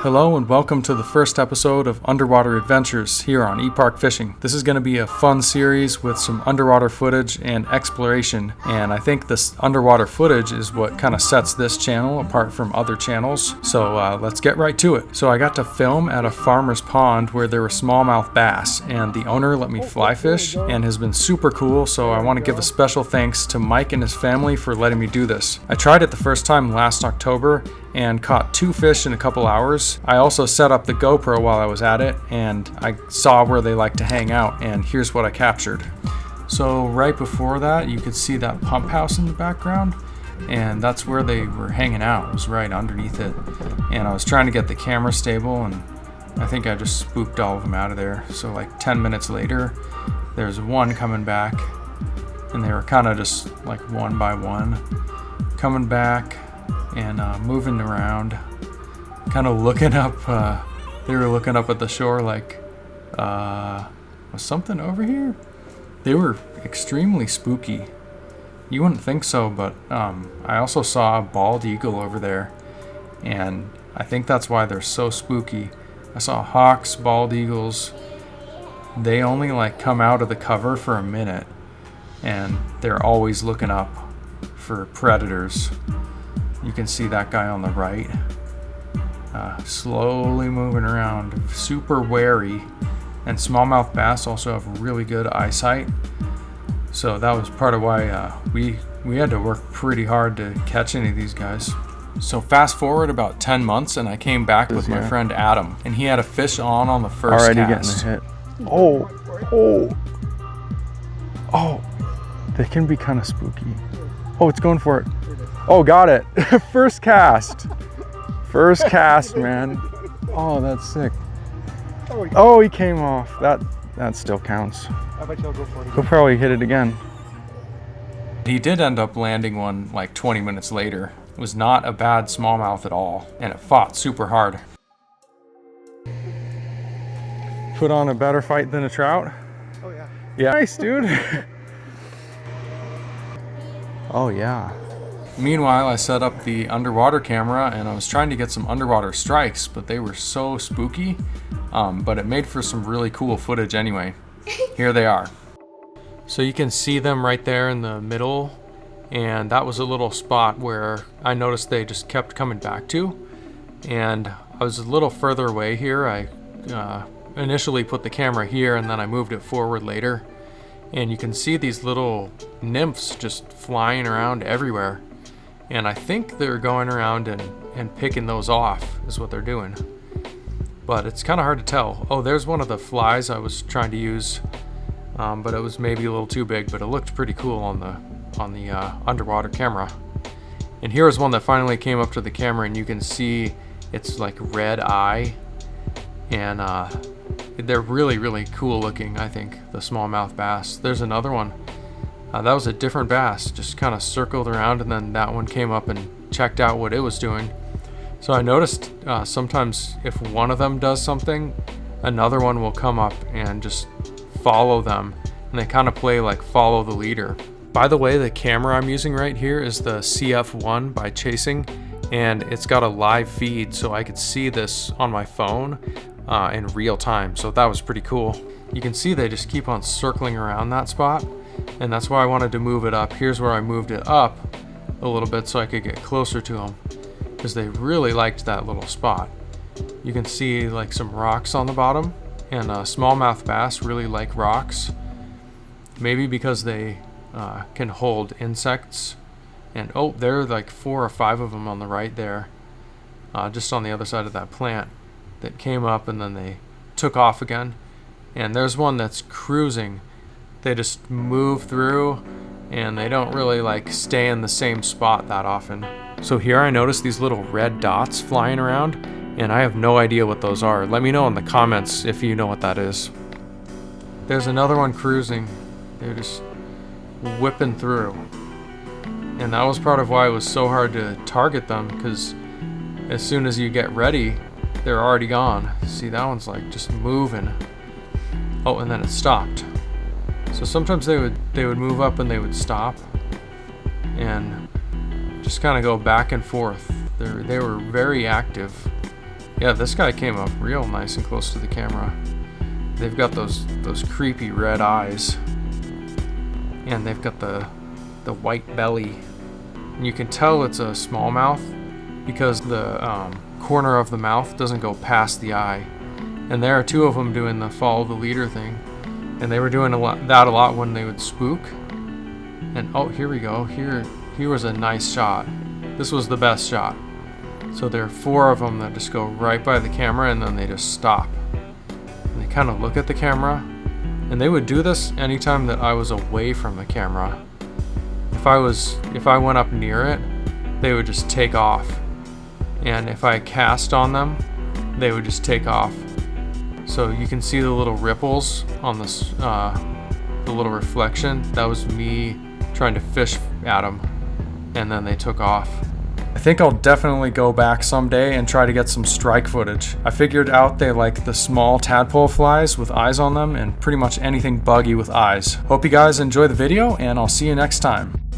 Hello and welcome to the first episode of Underwater Adventures here on ePark Fishing. This is going to be a fun series with some underwater footage and exploration, and I think this underwater footage is what kind of sets this channel apart from other channels. So let's get right to it. So I got to film at a farmer's pond where there were smallmouth bass, and the owner let me fly fish and has been super cool, so I want to give a special thanks to Mike and his family for letting me do this. I tried it the first time last October and caught 2 fish in a couple hours. I also set up the GoPro while I was at it, and I saw where they like to hang out, and here's what I captured. So right before that, you could see that pump house in the background, and that's where they were hanging out. It was right underneath it, and I was trying to get the camera stable, and I think I just spooked all of them out of there. So like 10 minutes later, there's one coming back, and they were kind of just like one by one coming back and moving around, kind of looking up. They were looking up at the shore like, was something over here? They were extremely spooky. You wouldn't think so, but I also saw a bald eagle over there, and I think that's why they're so spooky. I saw hawks, bald eagles. They only like come out of the cover for a minute, and they're always looking up for predators. You can see that guy on the right, slowly moving around, super wary. And smallmouth bass also have really good eyesight, so that was part of why we had to work pretty hard to catch any of these guys. So fast forward about 10 months, and I came back with my friend Adam, and he had a fish on the first already cast. Getting a hit. Oh, they can be kind of spooky. Oh, it's going for it. Oh, got it. First cast, man. Oh, that's sick. Oh, he came off. That still counts. I bet you'll go for it. He'll probably hit it again. He did end up landing one like 20 minutes later. It was not a bad smallmouth at all, and it fought super hard. Put on a better fight than a trout. Oh yeah. Yeah, nice, dude. Oh yeah. Meanwhile, I set up the underwater camera and I was trying to get some underwater strikes, but they were so spooky. But it made for some really cool footage anyway. Here they are. So you can see them right there in the middle, and that was a little spot where I noticed they just kept coming back to. And I was a little further away here. I initially put the camera here and then I moved it forward later. And you can see these little nymphs just flying around everywhere. And I think they're going around and picking those off is what they're doing. But it's kind of hard to tell. Oh, there's one of the flies I was trying to use, but it was maybe a little too big, but it looked pretty cool on the underwater camera. And here is one that finally came up to the camera, and you can see it's like red eye, and they're really, really cool looking, I think, the smallmouth bass. There's another one. That was a different bass, just kind of circled around, and then that one came up and checked out what it was doing. So I noticed sometimes if one of them does something, another one will come up and just follow them, and they kind of play like follow the leader. By the way, the camera I'm using right here is the CF1 by Chasing, and it's got a live feed, so I could see this on my phone in real time, so that was pretty cool. You can see they just keep on circling around that spot, and that's why I wanted to move it up. Here's where I moved it up a little bit so I could get closer to them, because they really liked that little spot. You can see like some rocks on the bottom, and smallmouth bass really like rocks, maybe because they can hold insects. And oh, there are like 4 or 5 of them on the right there, just on the other side of that plant, that came up and then they took off again. And there's one that's cruising. They just move through, and they don't really like stay in the same spot that often. So here I noticed these little red dots flying around, and I have no idea what those are. Let me know in the comments if you know what that is. There's another one cruising. They're just whipping through. And that was part of why it was so hard to target them, because as soon as you get ready, they're already gone. See, that one's like just moving. Oh, and then it stopped. So sometimes they would move up and they would stop and just kind of go back and forth. They were very active. Yeah, this guy came up real nice and close to the camera. They've got those creepy red eyes, and they've got the white belly. And you can tell it's a smallmouth because the corner of the mouth doesn't go past the eye. And there are two of them doing the follow the leader thing, and they were doing that a lot when they would spook. And oh, here we go. Here was a nice shot. This was the best shot. So there are 4 of them that just go right by the camera, and then they just stop. And they kind of look at the camera, and they would do this anytime that I was away from the camera. If I went up near it, they would just take off. And if I cast on them, they would just take off. So you can see the little ripples on this, the little reflection. That was me trying to fish at them, and then they took off. I think I'll definitely go back someday and try to get some strike footage. I figured out they like the small tadpole flies with eyes on them and pretty much anything buggy with eyes. Hope you guys enjoy the video, and I'll see you next time.